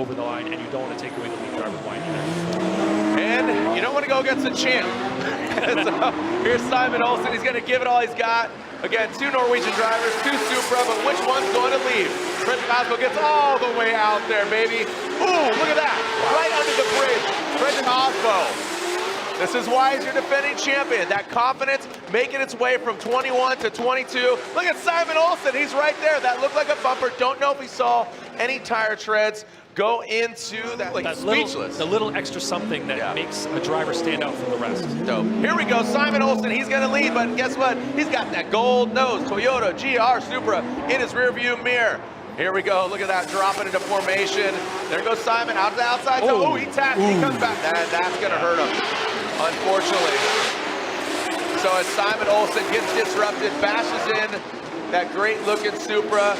over the line, and you don't want to take away the lead driver's line either. And you don't want to go against the champ. So here's Simon Olsen. He's going to give it all he's got. Again, 2 Norwegian drivers, 2 Supra, but which one's going to lead? Fredric AASBO gets all the way out there, baby. Ooh, look at that. Right under the bridge. Fredric AASBO. This is why he's your defending champion. That confidence making its way from 21 to 22. Look at Simon Olsen. He's right there. That looked like a bumper. Don't know if he saw any tire treads go into that, like, speechless. The little extra something that makes a driver stand out from the rest. Dope. Here we go, Simon Olsen, he's gonna lead, but guess what? He's got that gold nose Toyota GR Supra in his rear view mirror. Here we go, look at that, dropping into formation. There goes Simon, out to the outside. Oh, he taps, he comes back. That's gonna hurt him, unfortunately. So as Simon Olsen gets disrupted, bashes in that great looking Supra,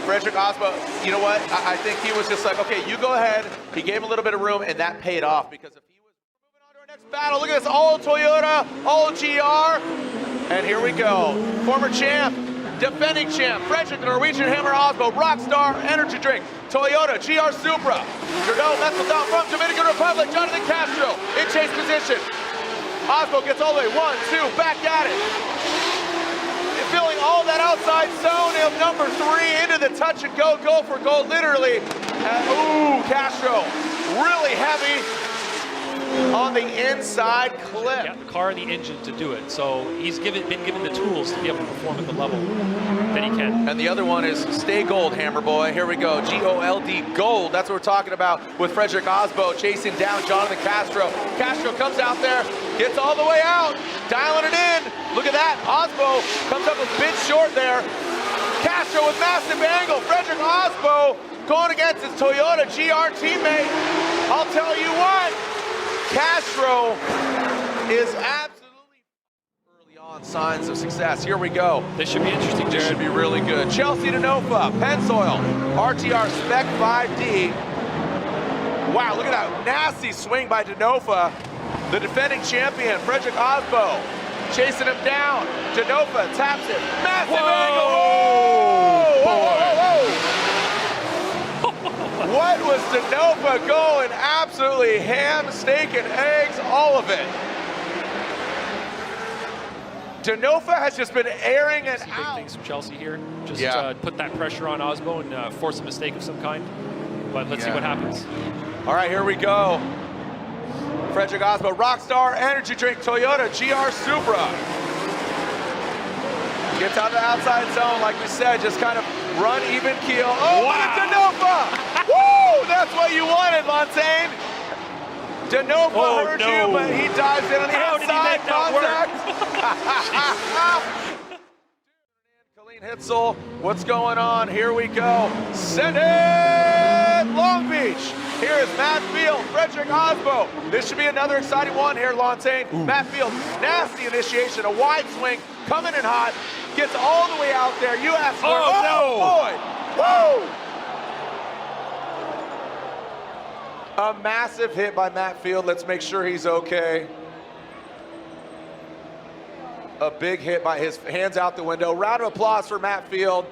Fredric AASBO, you know what? I think he was just like, okay, you go ahead. He gave him a little bit of room, and that paid off, because if he was moving on to our next battle, look at this, all Toyota, all GR. And here we go. Former champ, defending champ, Fredric the Norwegian Hammer AASBO, Rockstar Energy Drink, Toyota GR Supra. Trudeau Metzel down from Dominican Republic, Jonathan Castro in chase position. AASBO gets all the way, 1, 2, back at it. Filling all that outside zone of number 3 into the touch and go for gold, literally. Ooh, Castro, really heavy on the inside clip. Yeah, the car and the engine to do it. So he's been given the tools to be able to perform at the level that he can. And the other one is stay gold, Hammer Boy. Here we go, G-O-L-D, gold. That's what we're talking about with Fredric AASBO chasing down Jonathan Castro. Castro comes out there, gets all the way out, dialing it in. Look at that, AASBO comes up a bit short there. Castro with massive angle. Fredric AASBO going against his Toyota GR teammate. I'll tell you what, Castro is absolutely early on signs of success. Here we go. This should be interesting, Jared. This should be really good. Chelsea Denofa, Pennzoil, RTR Spec 5D. Wow, look at that nasty swing by Denofa. The defending champion, Fredric AASBO, chasing him down. Denofa taps it. Massive angle. Whoa! What was Denofa going? Absolutely ham, steak, and eggs, all of it. Denofa has just been airing it Some out. big things from Chelsea here. Just put that pressure on AASBO and force a mistake of some kind. But let's see what happens. All right, here we go. Fredric AASBO, Rockstar Energy Drink, Toyota GR Supra. Gets out of the outside zone, like we said, just kind of run even keel. Oh, look at Denofa! Woo! That's what you wanted, Montagne. Denofa heard you, but he dives in on the outside contact. Colleen Hitzel, what's going on? Here we go. Send it! Long Beach. Here is Matt Field, Fredric AASBO. This should be another exciting one here, Lontaine. Matt Field, nasty initiation, a wide swing, coming in hot, gets all the way out there. You asked for it. No. Boy! Whoa! A massive hit by Matt Field. Let's make sure he's okay. A big hit by his hands out the window. Round of applause for Matt Field.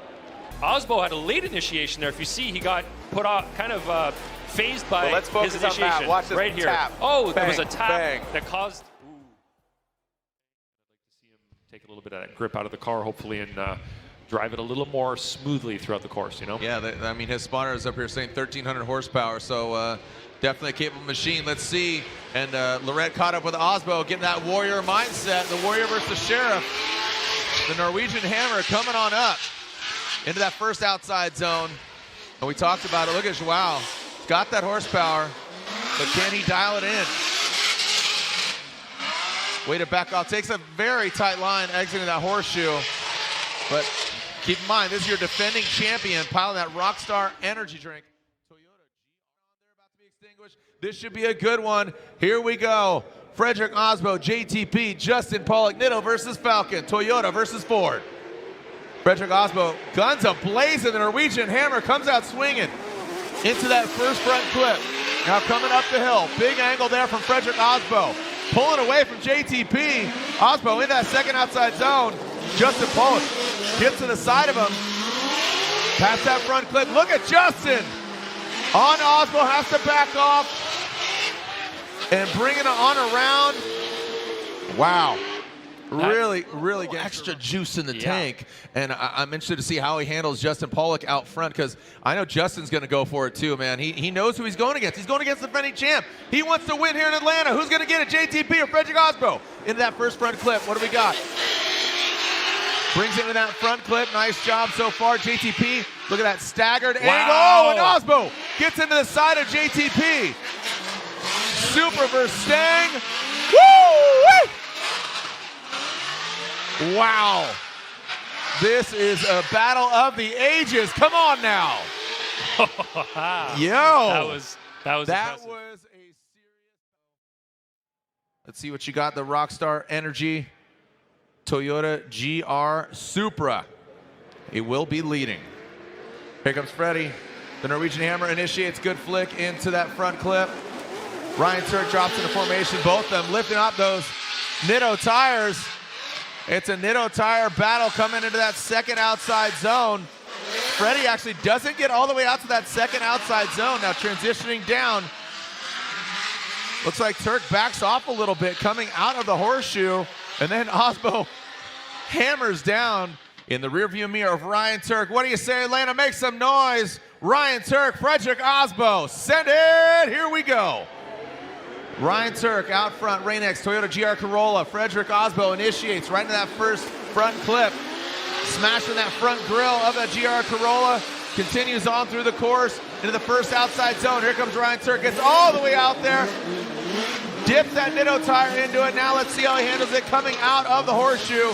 AASBO had a late initiation there. If you see, he got put off, kind of phased by let's focus his on initiation. Matt. Watch this right here. tap. Oh, Bang, there was a tap bang. that caused. I'd like to see him take a little bit of that grip out of the car, hopefully, and drive it a little more smoothly throughout the course, you know? Yeah, I mean, his spotter is up here saying 1,300 horsepower, so definitely a capable machine. Let's see. And Lorette caught up with AASBO, getting that warrior mindset, the warrior versus the sheriff. The Norwegian Hammer coming on up into that first outside zone. And we talked about it. Look at Joao. He's got that horsepower, but can he dial it in? Way to back off. Takes a very tight line exiting that horseshoe. But keep in mind, this is your defending champion piling that Rockstar Energy Drink. Toyota GR there about to be extinguished. This should be a good one. Here we go. Fredric AASBO, JTP, Justin Pollock-Nitto versus Falcon. Toyota versus Ford. Fredric AASBO, guns ablazing. The Norwegian Hammer comes out swinging into that first front clip. Now coming up the hill. Big angle there from Fredric AASBO. Pulling away from JTP. AASBO in that second outside zone. Justin Pollock gets to the side of him. Past that front clip. Look at Justin. On Osbo, has to back off. And bringing it on around. Wow. Really getting extra juice in the tank. And I'm interested to see how he handles Justin Pollock out front, because I know Justin's going to go for it too, man. He knows who he's going against. He's going against the defending champ. He wants to win here in Atlanta. Who's going to get it, JTP or Fredric AASBO? Into that first front clip. What do we got? Brings it into that front clip. Nice job so far, JTP. Look at that staggered angle. Oh, and AASBO gets into the side of JTP. Super versus Stang. Woo! Wow. This is a battle of the ages. Come on now. Yo. That was a impressive. serious. Let's see what you got. The Rockstar Energy Toyota GR Supra. It will be leading. Here comes Freddie. The Norwegian Hammer initiates good flick into that front clip. Ryan Turk drops into formation. Both of them lifting up those Nitto tires. It's a Nitto tire battle coming into that second outside zone. Freddie actually doesn't get all the way out to that second outside zone. Now transitioning down. Looks like Turk backs off a little bit coming out of the horseshoe. And then AASBO hammers down in the rearview mirror of Ryan Turk. What do you say, Atlanta? Make some noise. Ryan Turk, Fredric AASBO. Send it. Here we go. Ryan Turk out front, Rain-X, Toyota GR Corolla. Fredric AASBO initiates right into that first front clip. Smashing that front grill of that GR Corolla. Continues on through the course into the first outside zone. Here comes Ryan Turk, gets all the way out there. Dips that Nitto tire into it. Now let's see how he handles it coming out of the horseshoe.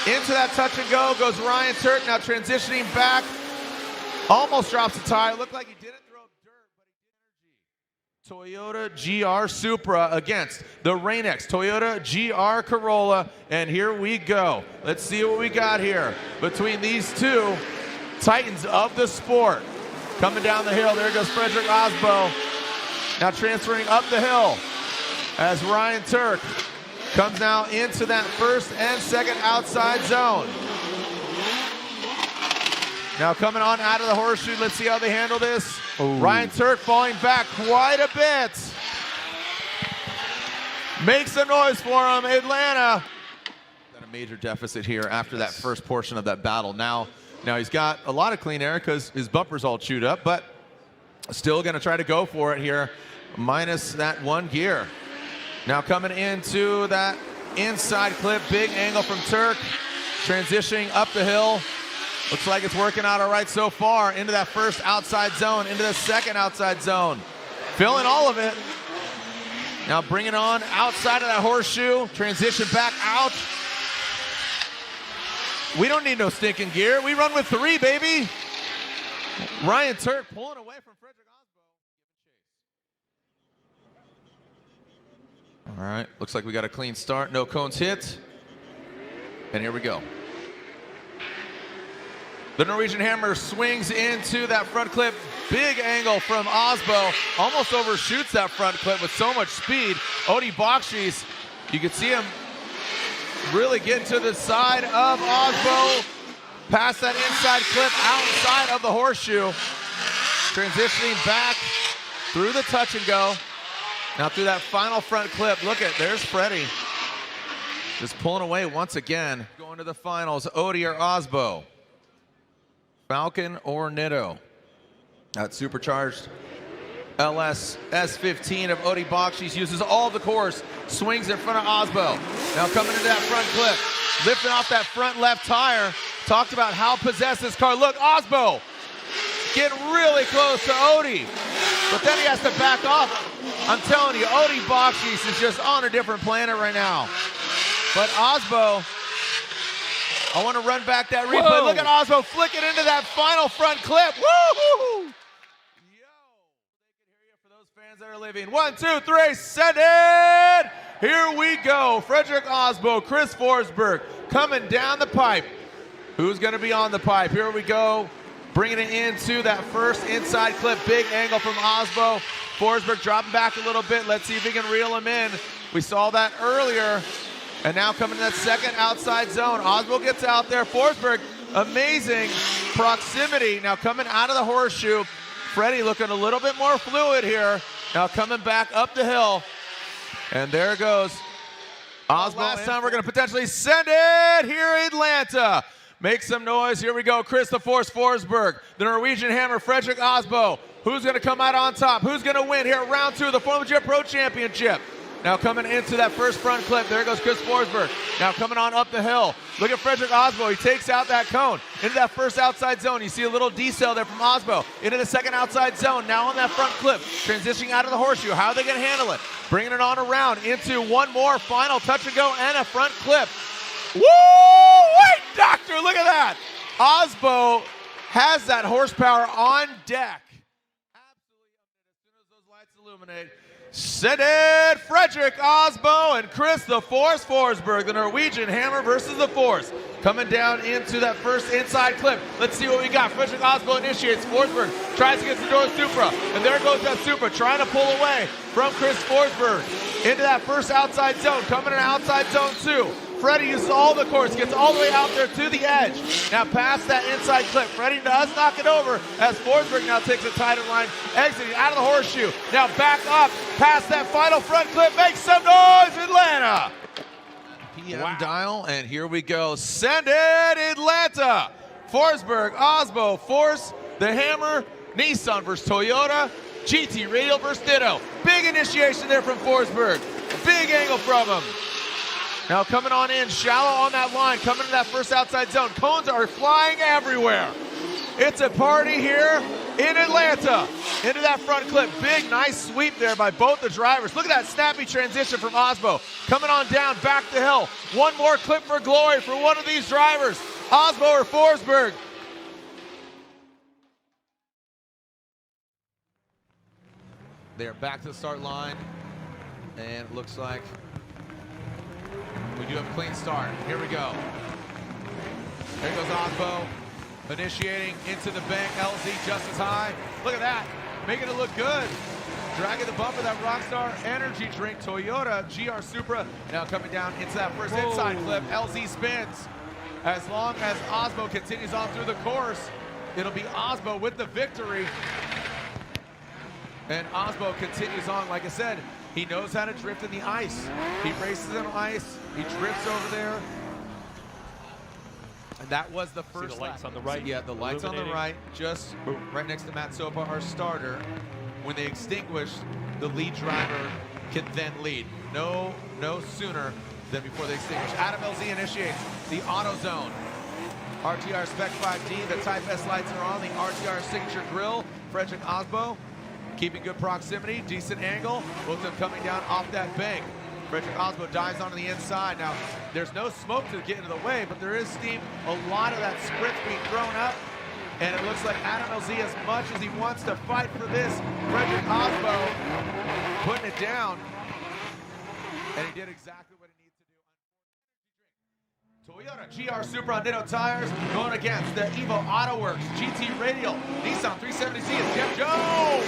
Into that touch and go goes Ryan Turk, now transitioning back. Almost drops the tire. Looked like he didn't throw dirt, but he did energy. Toyota GR Supra against the Rain-X Toyota GR Corolla. And here we go. Let's see what we got here between these two titans of the sport. Coming down the hill, there goes Fredric AASBO. Now transferring up the hill as Ryan Turk comes now into that first and second outside zone. Now coming on out of the horseshoe, let's see how they handle this. Ooh. Ryan Turk falling back quite a bit. Makes some noise for him, Atlanta. Got a major deficit here after that first portion of that battle. Now he's got a lot of clean air because his bumper's all chewed up, but still gonna try to go for it here, minus that one gear. Now coming into that inside clip, big angle from Turk, transitioning up the hill. Looks like it's working out all right so far. Into that first outside zone, into the second outside zone. Filling all of it. Now bring it on outside of that horseshoe, transition back out. We don't need no stinking gear. We run with 3, baby. Ryan Turk pulling away from Fredric AASBO. All right, looks like we got a clean start. No cones hit. And here we go. The Norwegian Hammer swings into that front clip. Big angle from AASBO. Almost overshoots that front clip with so much speed. Odie Bakshis, you can see him really getting to the side of AASBO. Past that inside clip, outside of the horseshoe. Transitioning back through the touch and go. Now through that final front clip, look at, there's Freddie. Just pulling away once again. Going to the finals, Odie or AASBO. Falcon or Nitto. That supercharged LS S15 of Odie Bakshis uses all the course, swings in front of AASBO. Now coming into that front clip, lifting off that front left tire. Talked about how possessed this car. Look, AASBO getting really close to Odie, but then he has to back off. I'm telling you, Odie Bakshis is just on a different planet right now. But AASBO, I want to run back that replay. Whoa. Look at AASBO flicking into that final front clip. Woo-hoo! Yo, they can hear you for those fans that are living. 1, 2, 3, send it! Here we go. Fredric AASBO, Chris Forsberg coming down the pipe. Who's going to be on the pipe? Here we go. Bringing it into that first inside clip. Big angle from AASBO. Forsberg dropping back a little bit. Let's see if he can reel him in. We saw that earlier. And now coming to that second outside zone. AASBO gets out there. Forsberg, amazing proximity. Now coming out of the horseshoe. Freddie looking a little bit more fluid here. Now coming back up the hill. And there goes AASBO. Last time we're going to potentially send it here in Atlanta. Make some noise. Here we go. Chris the Force Forsberg, the Norwegian Hammer, Fredric AASBO. Who's going to come out on top? Who's going to win here at round 2 of the Formula Jet Pro Championship? Now coming into that first front clip, there goes Chris Forsberg. Now coming on up the hill. Look at Fredric AASBO. He takes out that cone into that first outside zone. You see a little decel there from AASBO into the second outside zone. Now on that front clip, transitioning out of the horseshoe. How are they going to handle it? Bringing it on around into one more final touch and go and a front clip. Woo! Wait, doctor, look at that. AASBO has that horsepower on deck. Absolutely, as soon as those lights illuminate. Send it, Fredric AASBO and Chris the Force Forsberg, the Norwegian Hammer versus the Force. Coming down into that first inside clip. Let's see what we got. Fredric AASBO initiates. Forsberg tries to get to the door of Supra. And there goes that Supra trying to pull away from Chris Forsberg into that first outside zone. Coming in outside zone 2. Freddie uses all the course, gets all the way out there to the edge. Now past that inside clip, Freddie does knock it over as Forsberg now takes a tighter line, exiting out of the horseshoe. Now back up past that final front clip, make some noise, Atlanta! PM dial, and here we go. Send it, Atlanta! Forsberg, AASBO, Force, the Hammer, Nissan versus Toyota, GT Radial versus Ditto. Big initiation there from Forsberg. Big angle from him. Now coming on in, shallow on that line, coming to that first outside zone. Cones are flying everywhere. It's a party here in Atlanta. Into that front clip, big, nice sweep there by both the drivers. Look at that snappy transition from AASBO. Coming on down, back the hill. One more clip for glory for one of these drivers. AASBO or Forsberg. They're back to the start line, and it looks like we do have a clean start. Here we go. There goes AASBO, initiating into the bank. LZ just as high. Look at that, making it look good. Dragging the bumper, that Rockstar energy drink, Toyota GR Supra. Now coming down into that first inside clip. LZ spins. As long as AASBO continues on through the course, it'll be AASBO with the victory. And AASBO continues on. Like I said, he knows how to drift in the ice. He races on ice. He drifts over there. And that was the first. See the lights on the right. Yeah, the lights on the right, just right next to Matt Sopa, our starter. When they extinguish, the lead driver can then lead. No sooner than before they extinguish. Adam LZ initiates the auto zone. RTR Spec 5D, the Type S lights are on. The RTR signature grille. Fredric AASBO keeping good proximity, decent angle. Both of them coming down off that bank. Fredric AASBO dives onto the inside. Now, there's no smoke to get into the way, but there is steam. A lot of that spritz being thrown up. And it looks like Adam LZ, as much as he wants to fight for this, Fredric AASBO putting it down. And he did exactly what he needs to do. Toyota GR Supra on Ditto tires going against the Evo AutoWorks GT Radial Nissan 370Z. It's Jeff Jones.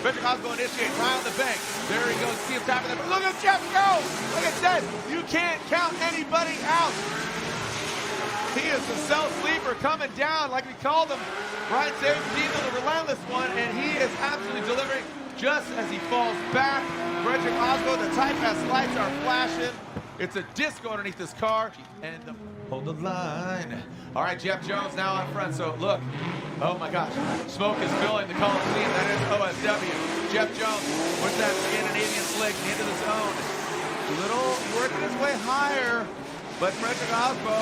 Fredric AASBO initiates high on the bank. There he goes. See him tapping there. Look at Jeff Jones. Like I said, you can't count anybody out. He is the self-sleeper coming down like we called him. Ryan Sabertino, the relentless one, and he is absolutely delivering just as he falls back. Fredric AASBO, the Type S lights are flashing. It's a disco underneath this car, and hold the line. All right, Jeff Jones now on front, so look. Oh my gosh, smoke is filling the column clean. That is OSW. Jeff Jones with that Scandinavian slick into the zone. A little working his way higher, but Fredric AASBO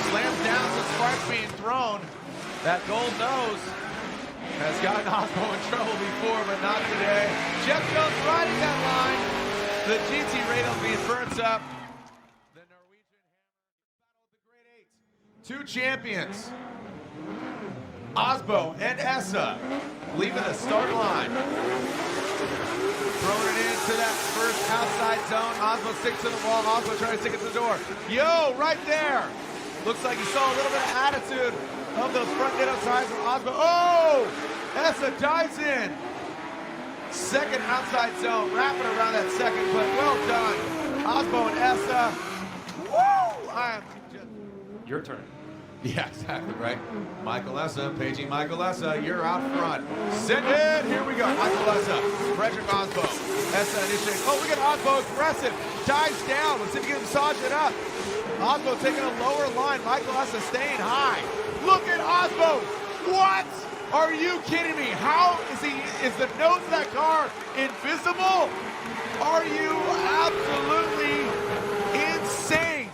slams down some sparks being thrown. That gold nose has gotten AASBO in trouble before, but not today. Jeff Jones riding that line. The GT Radial being burnt up. The Norwegian Hammer battle of the Great Eight. Two champions, AASBO and Essa, leaving the start line. Throwing it into that first outside zone. AASBO sticks to the wall. AASBO trying to stick it to the door. Yo, right there. Looks like you saw a little bit of attitude of those front Ditto tires from AASBO. Oh! Essa dives in. Second outside zone, wrapping around that second clip. Well done. AASBO and Essa. Woo! Your turn. Yeah, exactly, right? Michael Essa, paging Michael Essa, you're out front. Send it, here we go. Michael Essa, Fredric AASBO. Essa initiating. Oh, we got AASBO aggressive. Dives down. Let's see if he can massage it up. AASBO taking a lower line. Michael Essa staying high. Look at AASBO. What? Are you kidding me? How is the nose of that car invisible? Are you absolutely insane?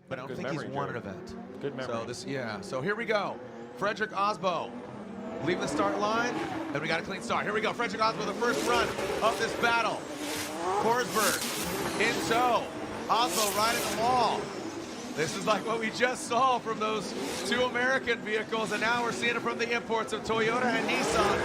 But I don't think he's won an event. Good memory. So here we go. Fredric AASBO leaving the start line, and we got a clean start. Here we go. Fredric AASBO, the first run of this battle. Forsberg in tow. AASBO riding the wall. This is like what we just saw from those two American vehicles, and now we're seeing it from the imports of Toyota and Nissan.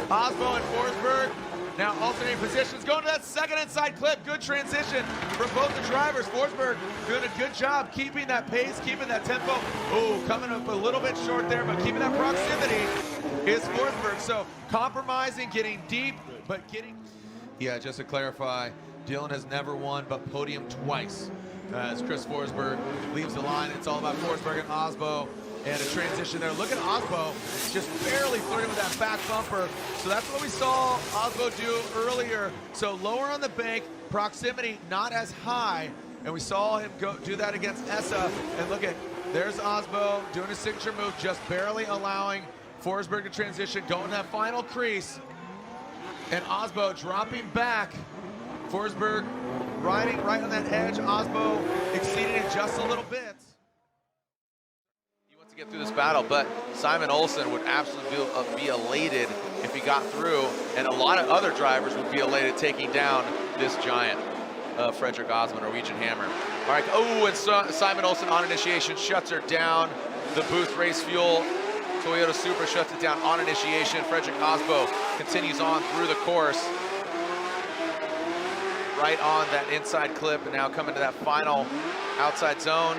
AASBO and Forsberg now alternating positions, going to that second inside clip. Good transition for both the drivers. Forsberg doing a good job keeping that pace, keeping that tempo. Oh, coming up a little bit short there, but keeping that proximity is Forsberg. So compromising, getting deep, but getting... Yeah, just to clarify, Dylan has never won but podium twice. As Chris Forsberg leaves the line, it's all about Forsberg and AASBO. And a transition there. Look at AASBO, just barely flirting with that back bumper. So that's what we saw AASBO do earlier. So lower on the bank, proximity not as high. And we saw him do that against Essa. And look at, there's AASBO doing his signature move, just barely allowing Forsberg to transition, going to that final crease. And AASBO dropping back. Forsberg riding right on that edge. AASBO exceeding it just a little bit. He wants to get through this battle, but Simon Olsen would absolutely be elated if he got through, and a lot of other drivers would be elated taking down this giant, Fredric AASBO, Norwegian Hammer. All right, oh, and Simon Olsen on initiation shuts her down. The Booth Race Fuel Toyota Supra shuts it down on initiation. Fredric AASBO continues on through the course. Right on that inside clip, and now coming to that final outside zone.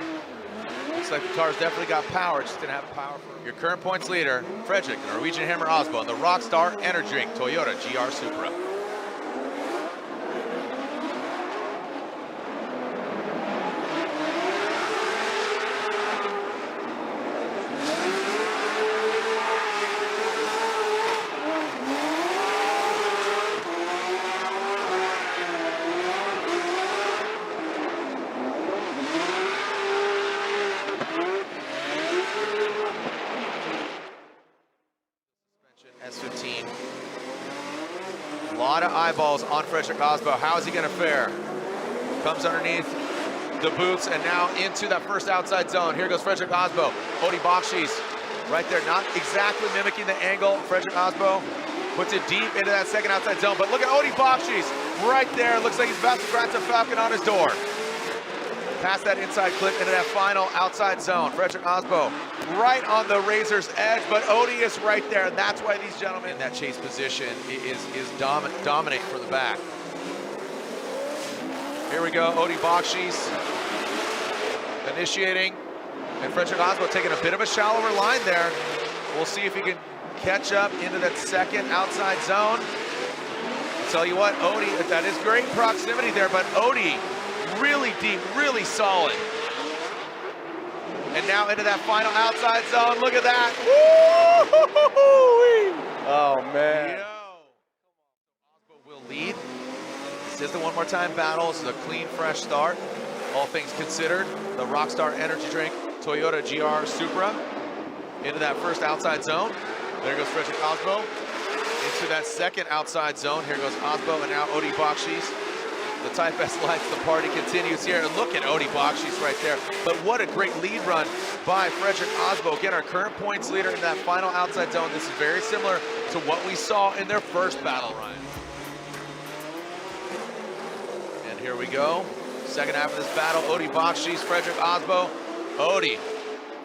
Looks like the car's definitely got power, just didn't have power for your current points leader, Fredric, Norwegian Hammer AASBO, and the Rockstar Energy Drink Toyota GR Supra. S15. A lot of eyeballs on Fredric AASBO. How is he going to fare? Comes underneath the boots and now into that first outside zone. Here goes Fredric AASBO. Odi Bakshis right there, not exactly mimicking the angle. Fredric AASBO puts it deep into that second outside zone, but look at Odi Bakshis right there. Looks like he's about to scratch a falcon on his door. Past that inside clip into that final outside zone. Fredric AASBO right on the razor's edge, but Odi is right there, and that's why these gentlemen in that chase position is dominate for the back. Here we go, Odi Bakshis initiating, and Fredric AASBO taking a bit of a shallower line there. We'll see if he can catch up into that second outside zone. I'll tell you what, Odi, that is great proximity there, but Odi really deep, really solid. And now into that final outside zone. Look at that. Oh, man. AASBO will lead. This is the one more time battle. This is a clean, fresh start. All things considered, the Rockstar Energy Drink Toyota GR Supra into that first outside zone. There goes Fredric AASBO into that second outside zone. Here goes AASBO and now Odi Bakshis. The Type S Lights, the party continues here. And look at Odi Bakshis right there. But what a great lead run by Fredric AASBO. Again, our current points leader in that final outside zone. This is very similar to what we saw in their first battle run. And here we go. Second half of this battle, Odi Bakshis, Fredric AASBO. Odi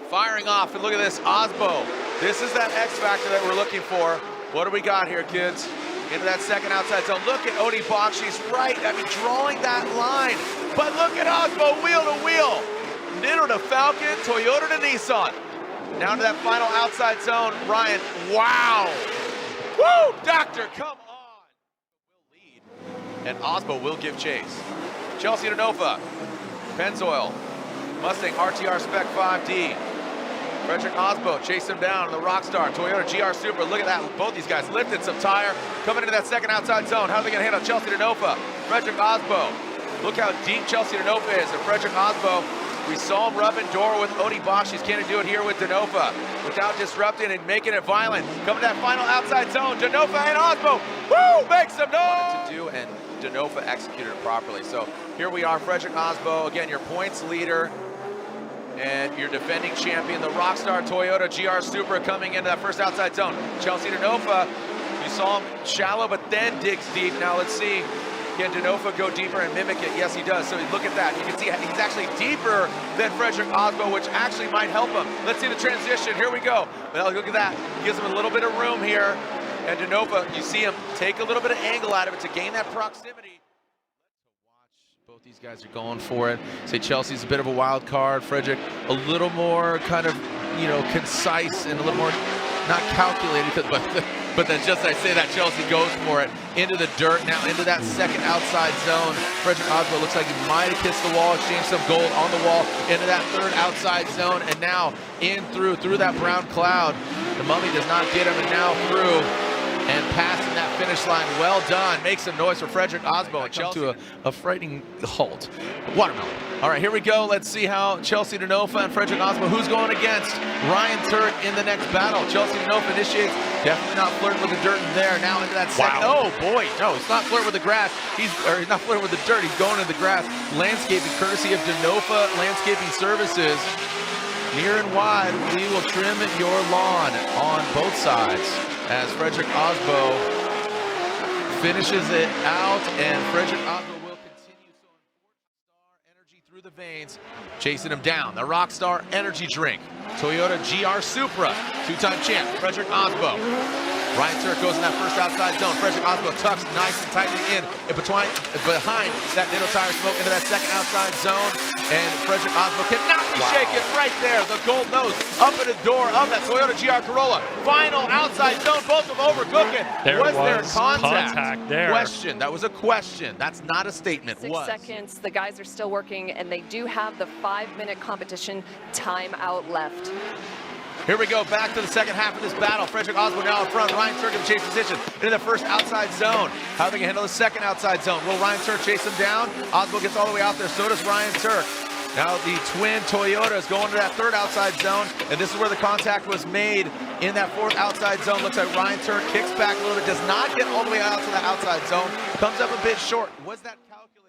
firing off, and look at this, AASBO. This is that X factor that we're looking for. What do we got here, kids? Into that second outside zone. Look at Odi Bakshis right, drawing that line. But look at AASBO, wheel to wheel. Nitto to Falcon, Toyota to Nissan. Down to that final outside zone, Ryan, wow. Woo, doctor, come on. Will lead, and AASBO will give chase. Chelsea to Nofa, Pennzoil, Mustang RTR Spec 5D. Fredric AASBO chased him down in the Rockstar Toyota GR Supra. Look at that, both these guys lifted some tire, coming into that second outside zone. How are they gonna handle Chelsea Denofa? Fredric AASBO. Look how deep Chelsea Denofa is, and Fredric AASBO, we saw him rubbing door with Oni Bosch. He's gonna do it here with Denofa without disrupting and making it violent. Coming to that final outside zone, Denofa and AASBO, woo, make some noise! To do, and Denofa executed it properly. So here we are, Fredric AASBO, again, your points leader, and your defending champion, the Rockstar Toyota GR Supra, coming into that first outside zone. Chelsea Denofa, you saw him shallow, but then digs deep. Now let's see, can Denofa go deeper and mimic it? Yes, he does. So look at that. You can see he's actually deeper than Fredric AASBO, which actually might help him. Let's see the transition. Here we go. Well, look at that. Gives him a little bit of room here. And Denofa, you see him take a little bit of angle out of it to gain that proximity. Both these guys are going for it. Say Chelsea's a bit of a wild card. Fredric a little more kind of, you know, concise and a little more not calculated, but then just I say that Chelsea goes for it into the dirt, now into that second outside zone. Fredric AASBO looks like he might have kissed the wall, exchanged some gold on the wall into that third outside zone, and now in through that brown cloud. The Mummy does not get him, and now through and passing that finish line. Well done. Make some noise for Fredric AASBO. Chelsea to a frightening halt. Watermelon. All right, here we go. Let's see how Chelsea Denofa and Fredric AASBO, who's going against Ryan Turk in the next battle. Chelsea Denofa initiates, definitely not flirting with the dirt in there. Now into that second. Wow. Oh boy, no, he's not flirting with the grass. He's not flirting with the dirt. He's going into the grass. Landscaping courtesy of Denofa Landscaping Services. Near and wide, we will trim your lawn on both sides. As Fredric AASBO finishes it out, and Fredric AASBO will continue so Rockstar energy through the veins, chasing him down. The Rockstar energy drink, Toyota GR Supra, two-time champ, Fredric AASBO. Ryan Turk goes in that first outside zone. Fredric AASBO tucks nice and tightly in behind that Ditto Tire Smoke into that second outside zone. And Fredric AASBO cannot be shaken right there. The gold nose up in the door of that Toyota GR Corolla. Final outside zone, both of them overcooking. Was there contact there? Question. That was a question. That's not a statement. 6 seconds. The guys are still working, and they do have the 5-minute competition timeout left. Here we go, back to the second half of this battle. Fredric AASBO now in front. Ryan Turk in chase position into the first outside zone. How are they gonna handle the second outside zone? Will Ryan Turk chase him down? AASBO gets all the way out there, so does Ryan Turk. Now the twin Toyotas going to that third outside zone, and this is where the contact was made in that fourth outside zone. Looks like Ryan Turk kicks back a little bit, does not get all the way out to the outside zone, comes up a bit short. Was that calculated?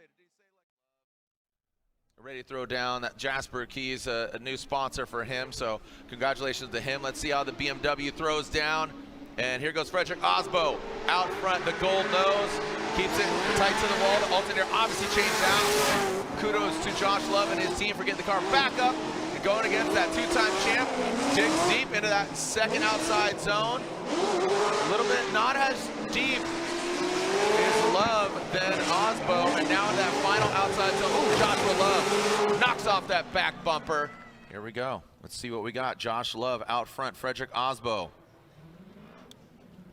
Ready to throw down that Jasper Keys, a new sponsor for him, so congratulations to him. Let's see how the BMW throws down. And here goes Fredric AASBO out front, the gold nose, keeps it tight to the wall. The alternator obviously changed out. Kudos to Josh Love and his team for getting the car back up and going against that two-time champ. Digs deep into that second outside zone. A little bit not as deep is Love than AASBO, and now in that final outside zone. Ooh, Joshua Love knocks off that back bumper. Here we go. Let's see what we got. Josh Love out front. Fredric AASBO,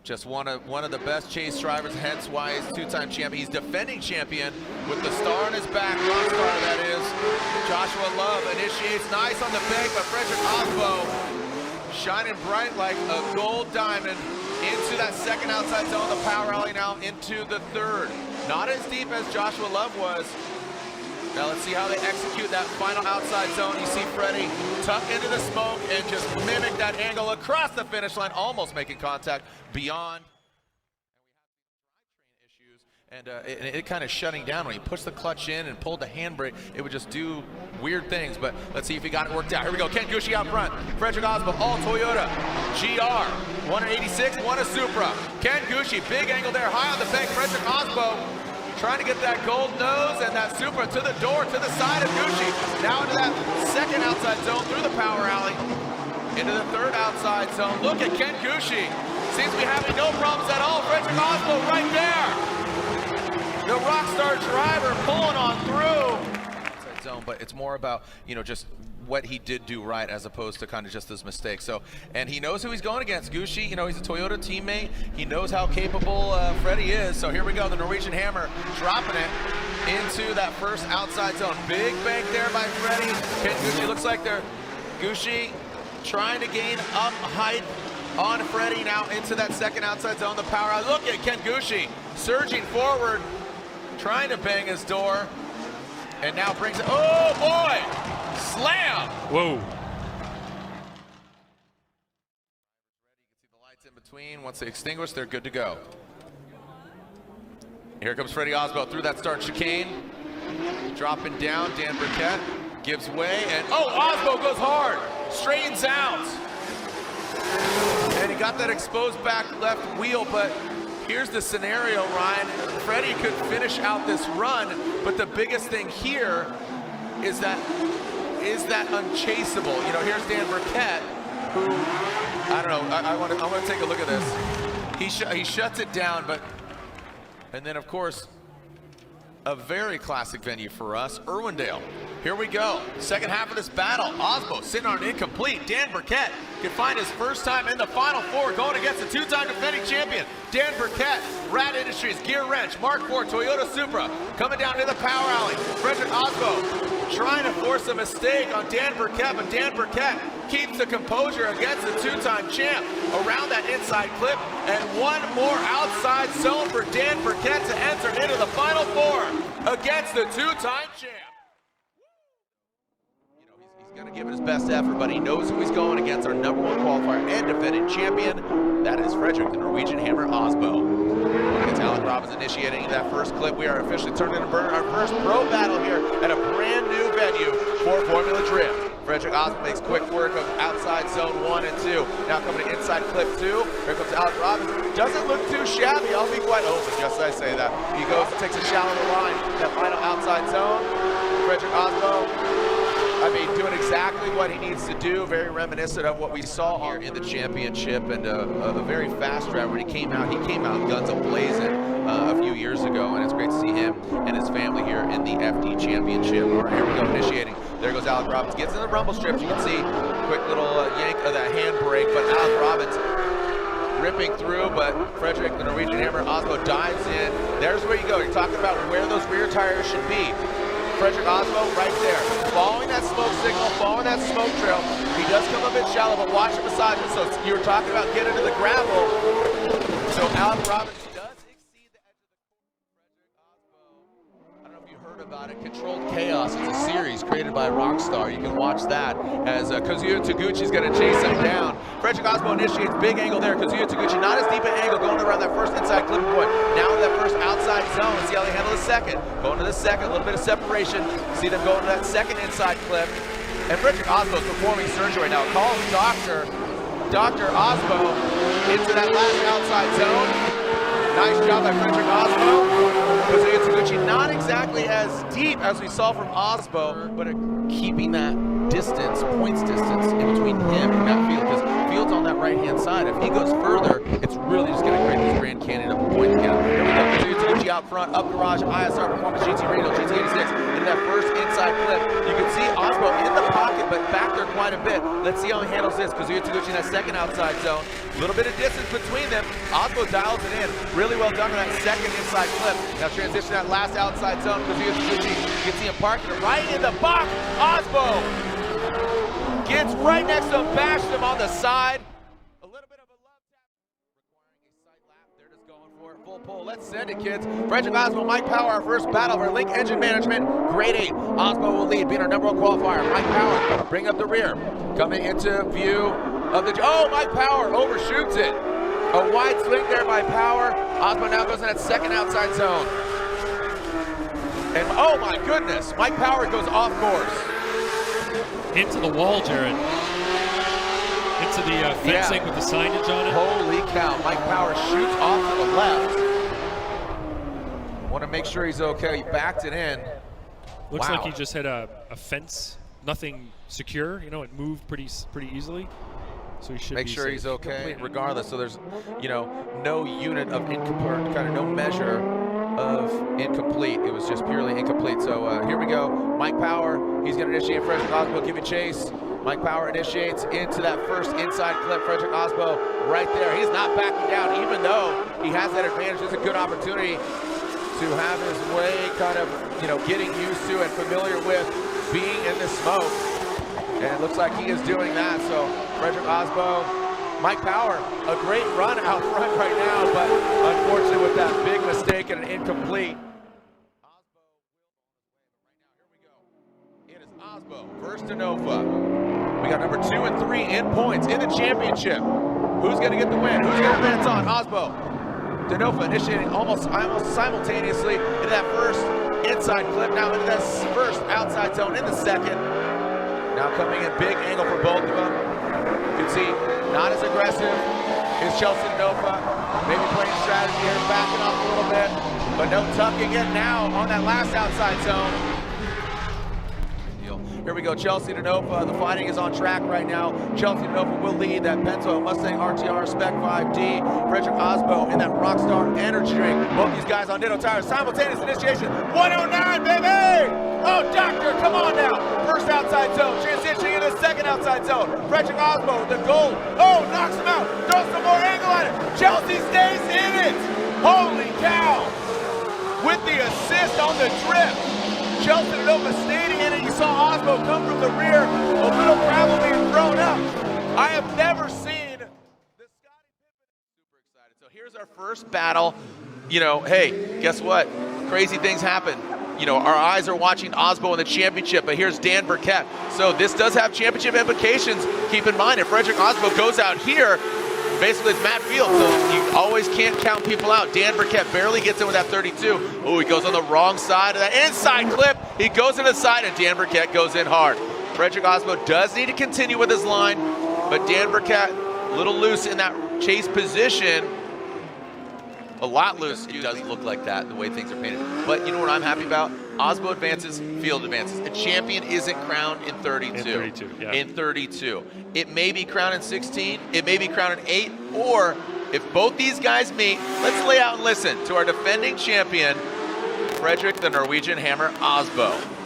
just one of the best chase drivers, hence why he's two-time champion. He's defending champion with the star on his back, Rockstar that is. Joshua Love initiates nice on the bank, but Fredric AASBO shining bright like a gold diamond into that second outside zone, the power alley now into the third. Not as deep as Joshua Love was. Now let's see how they execute that final outside zone. You see Freddie tuck into the smoke and just mimic that angle across the finish line, almost making contact beyond. And it kind of shutting down when he pushed the clutch in and pulled the handbrake. It would just do weird things, but let's see if he got it worked out. Here we go, Ken Gucci out front. Fredric AASBO, all Toyota GR. One at 86, one a Supra. Ken Gucci, big angle there, high on the bank. Fredric AASBO trying to get that gold nose and that Supra to the door, to the side of Gucci. Now into that second outside zone through the power alley. Into the third outside zone. Look at Ken Gucci. Seems to be having no problems at all. Fredric AASBO right there. The Rockstar driver pulling on through. Zone, but it's more about, you know, just what he did do right as opposed to kind of just his mistake. So, and he knows who he's going against. Gucci, you know, he's a Toyota teammate. He knows how capable Freddie is. So here we go, the Norwegian Hammer dropping it. into that first outside zone. Big bank there by Freddie. Ken Gucci looks like they're Gucci trying to gain up height on Freddie, now into that second outside zone. The power out. Look at Ken Gucci surging forward, trying to bang his door, and now brings it. Oh boy! Slam! Whoa. In between, once they extinguish, they're good to go. Here comes Fredric AASBO through that start chicane. Dropping down, Dan Burkett gives way, and oh, AASBO goes hard, straightens out. And he got that exposed back left wheel, but here's the scenario, Ryan. Freddie could finish out this run, but the biggest thing here is that unchaseable. You know, here's Dan Burkett, who, I don't know, I want to take a look at this. He shuts it down, but, and then of course, a very classic venue for us, Irwindale. Here we go, second half of this battle. AASBO sitting on an incomplete. Dan Burkett can find his first time in the Final Four, going against a two-time defending champion. Dan Burkett, Rat Industries, Gear Wrench, Mark IV, Toyota Supra, coming down to the power alley. Fredric AASBO trying to force a mistake on Dan Burkett, but Dan Burkett keeps the composure against the two-time champ around that inside clip, and one more outside zone for Dan Burkett to enter into the Final Four against the two-time champ. He's going to give it his best effort, but he knows who he's going against, our #1 qualifier and defending champion. That is Fredric, the Norwegian Hammer AASBO. Against Alec Robbins initiating that first clip. We are officially turning into our first pro battle here at a brand new venue for Formula Drift. Fredric AASBO makes quick work of outside zone 1 and 2. Now coming to inside clip 2. Here comes Alec Robbins. Doesn't look too shabby. I'll be quite open, just as I say that. He goes, takes a shallow line. That final outside zone. Fredric AASBO, I mean, doing exactly what he needs to do. Very reminiscent of what we saw here in the championship, and a very fast driver. When he came out guns a-blazing a few years ago, and it's great to see him and his family here in the FD championship. All right, here we go, initiating. There goes Alec Robbins, gets in the rumble strips. You can see quick little yank of that handbrake, but Alec Robbins ripping through, but Fredric, the Norwegian Hammer AASBO, dives in. There's where you go. You're talking about where those rear tires should be. Fredric AASBO right there, following that smoke signal, following that smoke trail. He does come a bit shallow, but watch him massage it. So you were talking about getting into the gravel. So Alec Robbins does exceed the edge of the Fredric AASBO. I don't know if you heard about it. Controlled Chaos. It's a series created by Rockstar. You can watch that as Kazuya Taguchi's going to chase him down. Fredric AASBO initiates big angle there. Kazuya Taguchi not as deep an angle, going around that first inside clipping point. Now to that first outside zone. Let's see how they handle the second. Going to the second, a little bit of separation. See them going to that second inside clip. And Fredric AASBO is performing surgery right now. Calls Dr. AASBO into that last outside zone. Nice job by Fredric AASBO. Kazuya Taguchi not exactly as deep as we saw from AASBO, but keeping that distance, points distance, in between him and Matt Field, because Field's on that right-hand side. If he goes further, it's really just going to create this Grand Canyon of a point count. Here we go, Kazuya Taguchi out front, up garage, ISR Performance, GT Radio, GT86, into that first inside clip. You can see AASBO in the pocket, but back there quite a bit. Let's see how he handles this. Kazuya Taguchi in that second outside zone. A little bit of distance between them. AASBO dials it in. Really well done on that second inside clip. Now transition that last outside zone. Kazuya Taguchi, you can see him parking right in the box. AASBO gets right next to him, bashed him on the side. A little bit of a love tap, requiring a side lap. They're just going for it, full pull. Let's send it, kids. Fredric AASBO, Mike Power, our first battle for Link Engine Management. Grade 8. AASBO will lead, being our #1 qualifier. Mike Power, bring up the rear. Coming into view of the, oh, Mike Power overshoots it. A wide swing there by Power. AASBO now goes in that second outside zone. And oh my goodness, Mike Power goes off course. Into the wall, Jared. Into the fencing with the signage on it. Holy cow, Mike Power shoots off to the left. Want to make sure he's okay. He backed it in. Looks like he just hit a fence, nothing secure. You know, it moved pretty easily. So he should make be sure safe. he's okay, regardless. So there's, you know, no unit of incomplete, kind of no measure of incomplete. It was just purely incomplete. So here we go. Mike Power, he's going to initiate Fredric AASBO, giving chase. Mike Power initiates into that first inside clip. Fredric AASBO right there. He's not backing down, even though he has that advantage. It's a good opportunity to have his way, kind of, you know, getting used to and familiar with being in the smoke. And it looks like he is doing that. So Fredric AASBO, Mike Power, a great run out front right now, but unfortunately with that big mistake and an incomplete. It is AASBO versus Denofa. We got number 2 and 3 in points in the championship. Who's going to get the win? Who's going to advance on? AASBO. Denofa initiating almost simultaneously into that first inside clip, now into that first outside zone in the second. Now coming in big angle for both of them. You can see not as aggressive is Chelsea Denofa. Maybe playing strategy here, backing off a little bit, but no tucking in now on that last outside zone. Here we go, Chelsea Denofa. The fighting is on track right now. Chelsea Denofa will lead that Penso Mustang RTR Spec 5D. Fredric AASBO in that Rockstar energy drink. Both these guys on Ditto tires. Simultaneous initiation. 109, baby! Oh, Doctor, come on now. First outside zone. Transitioning into the second outside zone. Fredric AASBO with the goal. Oh, knocks him out. Throws some more angle on it. Chelsea stays in it. Holy cow. With the assist on the drift. Chelsea Denofa staying in it. You saw AASBO come from the rear, a little gravel being thrown up. I have never seen the Scotty Pippen. Super excited. So here's our first battle. You know, hey, guess what? Crazy things happen. You know, our eyes are watching AASBO in the championship, but here's Dan Burkett. So this does have championship implications. Keep in mind, if Fredric AASBO goes out here, basically it's Matt Field, so you always can't count people out. Dan Burkett barely gets in with that 32. Oh, he goes on the wrong side of that inside clip. He goes in the side, and Dan Burkett goes in hard. Fredric AASBO does need to continue with his line, but Dan Burkett a little loose in that chase position. A lot loose. It doesn't look like that, the way things are painted. But you know what I'm happy about? AASBO advances, Field advances. A champion isn't crowned in 32. In 32, yeah. In 32. It may be crowned in 16, it may be crowned in 8, or if both these guys meet, let's lay out and listen to our defending champion, Fredric the Norwegian Hammer AASBO.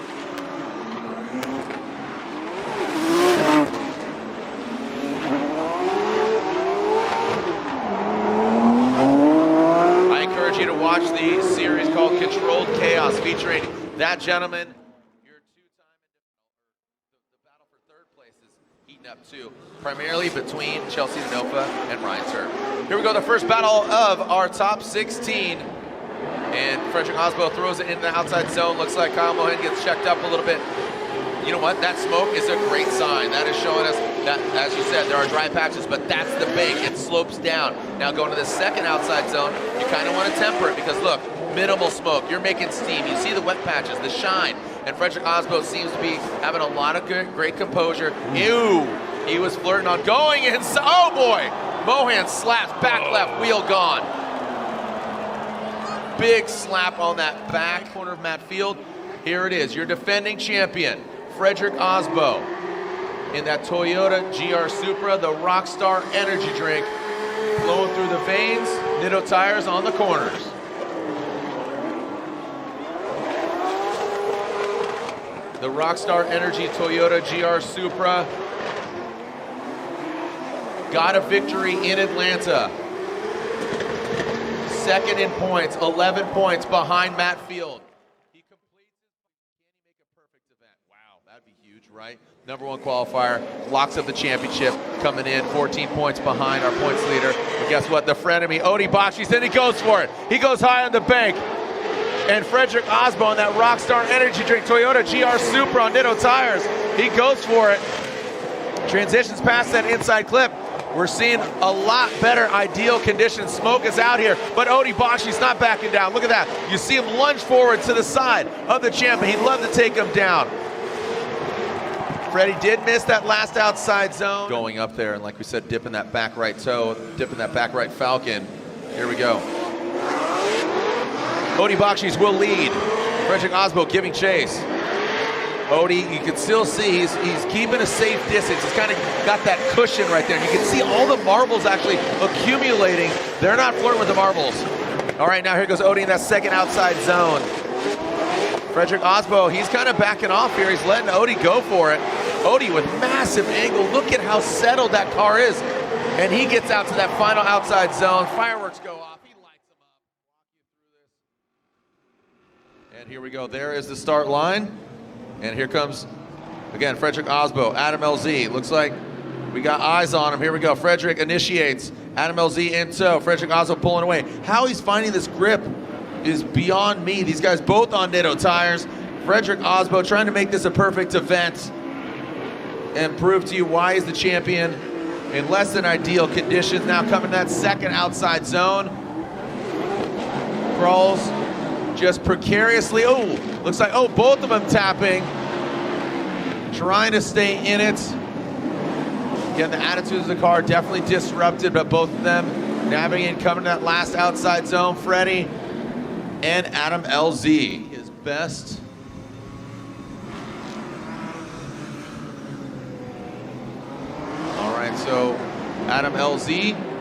You to watch the series called Controlled Chaos, featuring that gentleman. Your two-time, the battle for third place is heating up too, primarily between Chelsea Denofa and Ryan Turk. Here we go, the first battle of our top 16, and Fredric AASBO throws it into the outside zone. Looks like Kyle Mohan gets checked up a little bit. You know what? That smoke is a great sign. That is showing us that, as you said, there are dry patches, but that's the bank. It slopes down. Now going to the second outside zone, you kind of want to temper it because look, minimal smoke. You're making steam. You see the wet patches, the shine, and Fredric AASBO seems to be having a lot of great composure. Ew, he was flirting on going inside. Oh boy, Mohan slaps back left, wheel gone. Big slap on that back corner of Matt Field. Here it is, your defending champion, Fredric AASBO, in that Toyota GR Supra, the Rockstar energy drink, flowing through the veins, Ditto tires on the corners. The Rockstar Energy Toyota GR Supra got a victory in Atlanta. Second in points, 11 points behind Matt Field. Right? Number one qualifier, locks up the championship, coming in 14 points behind our points leader. But guess what? The frenemy, Odi Bakshi, then he goes for it. He goes high on the bank. And Fredric AASBO on that Rockstar energy drink, Toyota GR Supra on Ditto tires. He goes for it. Transitions past that inside clip. We're seeing a lot better ideal conditions. Smoke is out here, but Odi Bakshi's not backing down. Look at that. You see him lunge forward to the side of the champion. He'd love to take him down. Freddie did miss that last outside zone. Going up there, and like we said, dipping that back right toe, dipping that back right falcon. Here we go. Odi Bakshi will lead. Fredric AASBO giving chase. Odi, you can still see he's keeping a safe distance. He's kind of got that cushion right there. And you can see all the marbles actually accumulating. They're not flirting with the marbles. All right, now here goes Odi in that second outside zone. Fredric AASBO, he's kind of backing off here. He's letting Odi go for it. Odi with massive angle. Look at how settled that car is. And he gets out to that final outside zone. Fireworks go off. He lights them up. And here we go. There is the start line. And here comes, again, Fredric AASBO, Adam LZ. Looks like we got eyes on him. Here we go. Fredric initiates. Adam LZ in tow. Fredric AASBO pulling away. How he's finding this grip is beyond me. These guys both on Ditto tires. Fredric AASBO trying to make this a perfect event and prove to you why he's the champion in less than ideal conditions. Now coming to that second outside zone. Crawls just precariously. Oh, looks like, oh, both of them tapping. Trying to stay in it. Again, the attitudes of the car definitely disrupted, but both of them navigating, coming to that last outside zone. Freddie and Adam LZ, his best. All right, so Adam LZ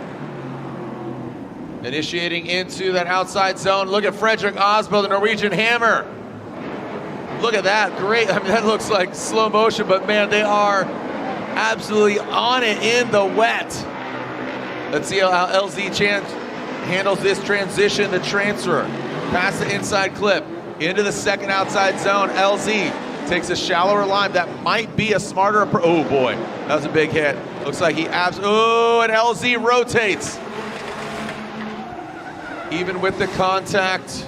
initiating into that outside zone. Look at Fredric AASBO, the Norwegian Hammer. Look at that, great. I mean, that looks like slow motion, but man, they are absolutely on it in the wet. Let's see how LZ handles this transition, the transfer. Past the inside clip, into the second outside zone. LZ takes a shallower line. That might be a smarter approach. Oh boy, that was a big hit. Looks like he oh, and LZ rotates. Even with the contact.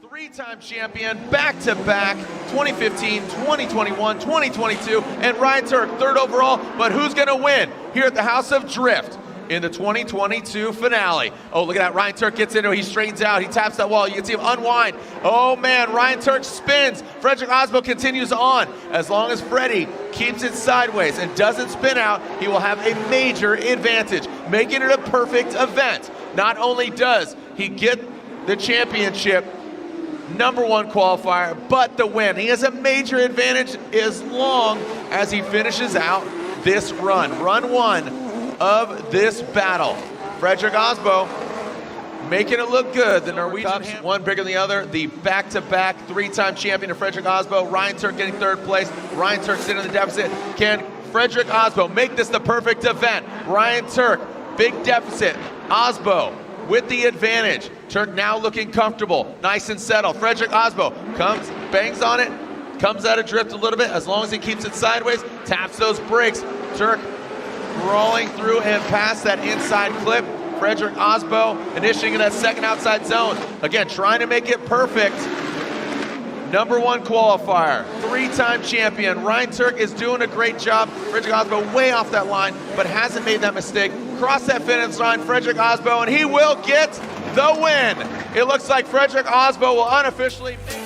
Three-time champion, back-to-back, 2015, 2021, 2022, and Ryan Tuerck, third overall. But who's going to win here at the House of Drift in the 2022 finale? Oh, look at that. Ryan Tuerck gets into it. He straightens out. He taps that wall. You can see him unwind. Oh, man. Ryan Tuerck spins. Fredric AASBO continues on. As long as Freddie keeps it sideways and doesn't spin out, he will have a major advantage, making it a perfect event. Not only does he get the championship, #1 qualifier, but the win. He has a major advantage as long as he finishes out this run. Run 1 of this battle. Fredric AASBO making it look good. The Norwegian Cups, one bigger than the other. The back-to-back three-time champion of Fredric AASBO. Ryan Tuerck getting third place. Ryan Tuerck sitting in the deficit. Can Fredric AASBO make this the perfect event? Ryan Tuerck, big deficit. AASBO with the advantage. Tuerck now looking comfortable, nice and settled. Fredric AASBO comes, bangs on it, comes out of drift a little bit. As long as he keeps it sideways, taps those brakes. Tuerck crawling through and past that inside clip. Fredric AASBO initiating in that second outside zone. Again, trying to make it perfect. #1 qualifier, three-time champion. Ryan Tuerck is doing a great job. Fredric AASBO way off that line, but hasn't made that mistake. Cross that finish line, Fredric AASBO, and he will get the win. It looks like Fredric AASBO will unofficially make